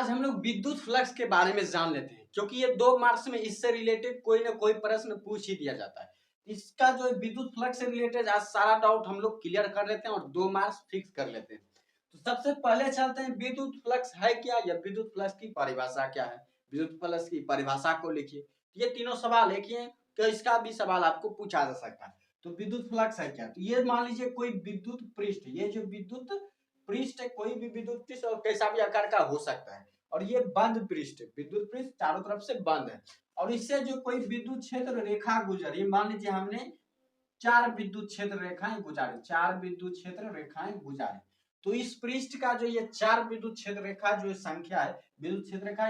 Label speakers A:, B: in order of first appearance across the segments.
A: आज हम लोग विद्युत फ्लक्स के बारे में जान लेते हैं, क्योंकि ये 2 मार्क्स में इससे रिलेटेड कोई ना कोई प्रश्न पूछ ही दिया जाता है। इसका जो विद्युत फ्लक्स से रिलेटेड आज सारा डाउट हम लोग क्लियर कर लेते हैं और 2 मार्क्स फिक्स कर लेते हैं। तो सबसे पहले चलते हैं, विद्युत फ्लक्स है क्या या विद्युत फ्लक्स की परिभाषा क्या है। विद्युत फ्लक्स की परिभाषा को लिखिए। ये तीनों सवाल एक ही है, तो इसका भी सवाल आपको पूछा जा सकता है। तो विद्युत फ्लक्स है क्या, तो ये मान लीजिए कोई विद्युत पृष्ठ, ये जो विद्युत पृष्ठ है, कोई भी विद्युत पृष्ठ और कैसा भी आकार का हो सकता है, और ये बंद पृष्ठ, विद्युत पृष्ठ चारों तरफ से बंद है, और इससे जो कोई विद्युत क्षेत्र रेखा गुजरी, मान लीजिए हमने 4 विद्युत क्षेत्र रेखाएं गुजारी, 4 विद्युत क्षेत्र रेखाएं गुजारी, तो इस पृष्ठ का जो ये 4 विद्युत क्षेत्र रेखा जो संख्या है, विद्युत क्षेत्र रेखा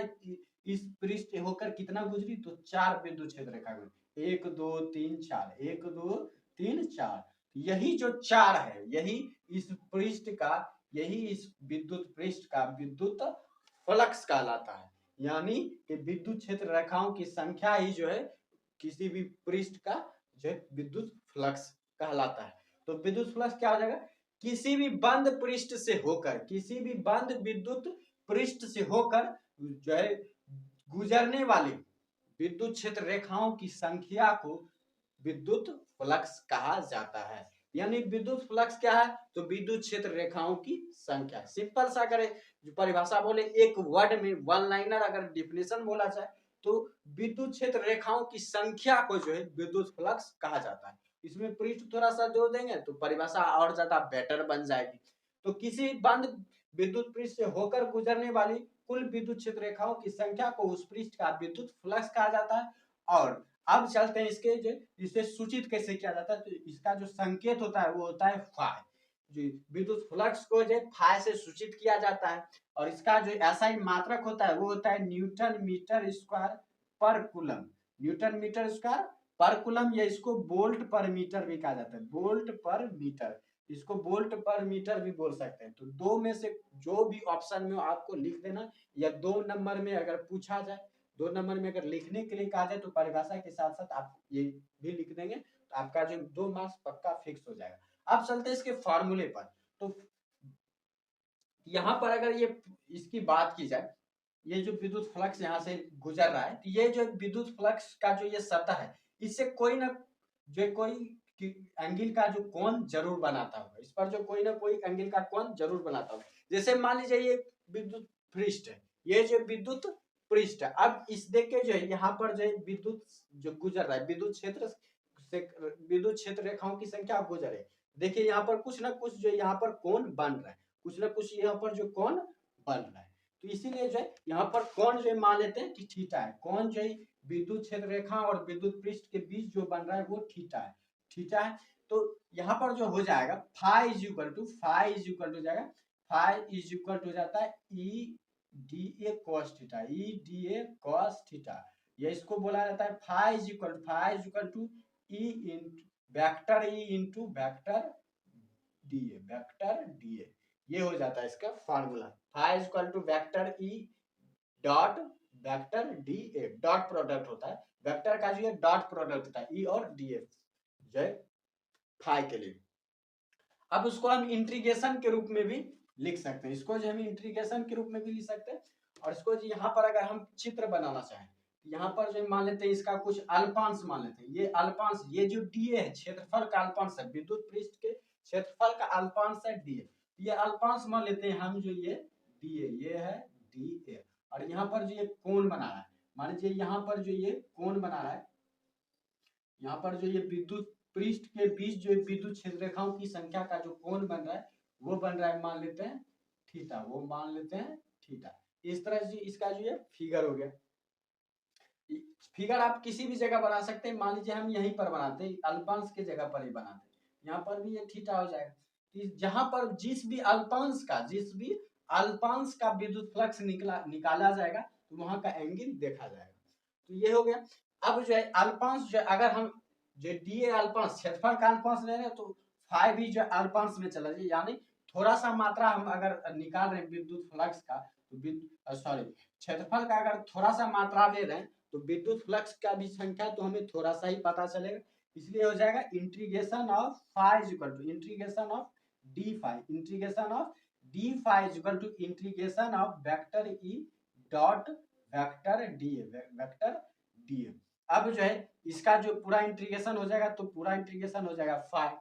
A: इस पृष्ठ होकर कितना गुजरी, तो 4 विद्युत क्षेत्र रेखा गुजरी, 1 2 3 4, 1 2 3 4। यही जो 4 है, यही इस पृष्ठ का, यही इस विद्युत पृष्ठ का विद्युत फ्लक्स कहलाता है। यानी कि विद्युत क्षेत्र रेखाओं की संख्या ही जो है किसी भी पृष्ठ का जो है विद्युत फ्लक्स कहलाता है। तो विद्युत फ्लक्स क्या हो जाएगा, किसी भी बंद पृष्ठ से होकर, किसी भी बंद विद्युत पृष्ठ से होकर जो है गुजरने वाली विद्युत क्षेत्र रेखाओं की संख्या को विद्युत फ्लक्स कहा जाता है। यानी विद्युत फ्लक्स क्या है, तो विद्युत क्षेत्र रेखाओं की संख्या। सिंपल सा अगर जो परिभाषा बोले, एक वर्ड में वन लाइनर अगर डिफिनेशन बोला जाए, तो विद्युत क्षेत्र रेखाओं की संख्या को जो है विद्युत फ्लक्स कहा जाता है। इसमें पृष्ठ थोड़ा सा जोड़ देंगे तो परिभाषा और ज्यादा बेटर बन जाएगी। तो किसी बंद विद्युत पृष्ठ से होकर गुजरने वाली कुल विद्युत क्षेत्र रेखाओं की संख्या को उस पृष्ठ का विद्युत फ्लक्स कहा जाता है। और अब चलते हैं इसके जो इसे सूचित कैसे किया जाता है, तो इसका जो संकेत होता है वो होता है फाई। जो विद्युत फ्लक्स को जो फाई से सूचित किया जाता है, और इसका जो एसआई मात्रक होता है वो होता है न्यूटन मीटर स्क्वायर पर कूलम। न्यूटन मीटर स्क्वायर पर कूलम, या इसको वोल्ट पर मीटर भी कहा जाता है, वोल्ट पर मीटर, इसको वोल्ट पर मीटर भी बोल सकते हैं। तो दो में से जो भी ऑप्शन में आपको लिख देना, या 2 नंबर में अगर पूछा जाए, 2 नंबर में अगर लिखने के लिए कहा जाए तो परिभाषा के साथ साथ आप ये भी लिख देंगे, तो आपका जो 2 मार्क्स पक्का फिक्स हो जाएगा। अब चलते हैं इसके फॉर्मूले पर। तो यहाँ पर अगर ये इसकी बात की जाए, ये जो विद्युत फ्लक्स यहाँ से गुजर रहा है, तो ये जो विद्युत फ्लक्स का जो ये सतह है, इससे कोई ना जो कोई एंगल का जो कोण जरूर बनाता होगा, इस पर जो कोई ना कोई एंगल का कोण जरूर बनाता होगा। जैसे मान लीजिए ये विद्युत पृष्ठ है, ये जो विद्युत पृष्ठ है, अब इस देख के जो है यहाँ पर जो विद्युत जो गुजर रहा है, विद्युत क्षेत्र से विद्युत क्षेत्र रेखाओं की संख्या गुजर है, देखिए यहाँ पर कुछ ना कुछ जो यहाँ पर कोण बन रहा है, कुछ ना कुछ यहाँ पर जो कोण बन रहा है। तो इसीलिए जो है यहाँ पर कोण जो मान लेते हैं कि थीटा है। कोण जो है विद्युत क्षेत्र रेखा और विद्युत पृष्ठ के बीच जो बन रहा है वो थीटा है, थीटा है। तो यहाँ पर जो हो जाएगा phi is equal to, phi is equal to जाएगा, फाई इज इक्वल टू जाता है E d A cos theta, E d A cos theta. ये इसको बोला जाता है phi is equal to, phi is equal to E into vector E into vector d A, vector d A. ये हो जाता है इसका formula, phi is equal to vector E dot vector d A, dot product होता है vector का, जो dot product होता है ई और डी ए जो फाई के लिए। अब उसको हम इंटीग्रेशन के रूप में भी लिख सकते हैं, इसको जो हम इंटीग्रेशन के रूप में भी लिख सकते हैं। और इसको यहाँ पर अगर हम चित्र बनाना चाहें, यहाँ पर जो मान लेते हैं इसका कुछ अल्पांश मान लेते हैं, ये अल्पांश, ये जो डी ए है क्षेत्रफल का अल्पांश है, विद्युत पृष्ठ के क्षेत्रफल का अल्पांश है डी ए, ये अल्पांश मान लेते हैं हम, जो ये डी ए, ये है डी ए। और यहाँ पर जो ये कोण बना रहा है, मान लीजिए यहाँ पर जो ये कोण बना रहा है, यहाँ पर जो ये विद्युत पृष्ठ के बीच जो विद्युत क्षेत्र रेखाओं की संख्या का जो कोण बन रहा है वो बन रहा है, मान लेते हैं थीटा, वो मान लेते हैं थीटा। इस तरह से इसका जो ये फिगर हो गया। फिगर आप किसी भी जगह बना सकते हैं, मान लीजिए हम यहीं पर बनाते हैं, अल्पांश के जगह पर ही बनाते हैं, यहाँ पर भी ये थीटा हो जाएगा। जहां पर जिस भी अल्पांश का विद्युत फ्लक्स निकाला जाएगा तो वहां का एंगल देखा जाएगा। तो ये हो गया। अब जो है अल्पांश, जो अगर हम जो डी ए अल्पांश क्षेत्रफल का अल्पांश ले रहे हैं, तो फाई भी जो अल्पांश में चला जाए, यानी थोड़ा सा मात्रा हम अगर निकाल रहे हैं विद्युत फ्लक्स का, तो सॉरी क्षेत्रफल का अगर थोड़ा सा मात्रा ले रहे हैं तो विद्युत फ्लक्स का भी संख्या तो हमें थोड़ा सा ही पता चलेगा। इसलिए हो जाएगा integration of phi is equal to integration of d phi, integration of d phi is equal to integration of vector E dot vector d A. अब जो है इसका जो पूरा इंटीग्रेशन हो जाएगा तो पूरा इंटीग्रेशन हो जाएगा फाइव,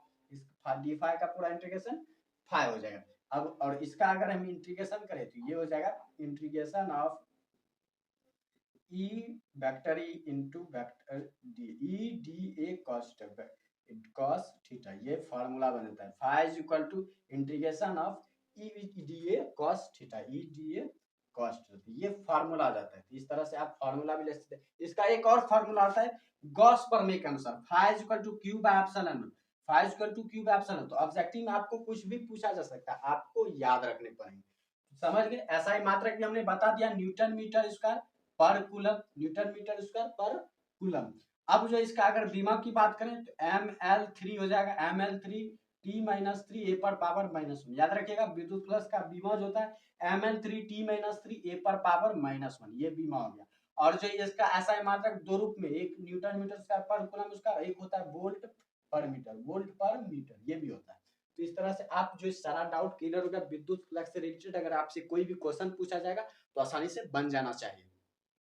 A: डी फाइव का पूरा इंटीग्रेशन फाइव हो जाएगा। अब और इसका अगर हम इंटीग्रेशन करें तो ये हो जाएगा integration of E vector E into vector d, E d A cos theta, ये फॉर्मूला बन जाता है। Five is equal to integration of E d A cos theta, E d A cos theta, ये फार्मूला आ जाता है। इस तरह से आप फार्मूला भी ले सकते हैं। इसका एक और फार्मूला आता है गॉस प्रमेय के अनुसार, five is equal to q by epsilon not, five is equal to q by epsilon. तो ऑब्जेक्टिव में आपको कुछ भी पूछा जा सकता है, आपको याद रखने पड़ेंगे। समझ गए? ऐसा ही मात्रक भी हमने बता दिया, न्यूटन मीटर स्क्वायर पर कूलम, न्यूटन मीटर स्क्वायर पर कूलम। अब जो इसका अगर बीमा की बात करें तो ml3 हो जाएगा, ml3 t-3 a पर पावर -1। याद रखिएगा विद्युत फ्लक्स का बीमा जो होता है ml3 t-3 a पर पावर -1, ये बीमा हो गया। और जो इसका ऐसा ही मात्रक दो रूप में, एक न्यूटन मीटर स्क्वायर पर कूलम उसका, एक होता है वोल्ट पर मीटर, ये भी होता है। तो इस तरह से आप जो सारा डाउट क्लियर हो गया। विद्युत फ्लक्स से रिलेटेड अगर आपसे कोई भी क्वेश्चन पूछा जाएगा तो आसानी से बन जाना चाहिए।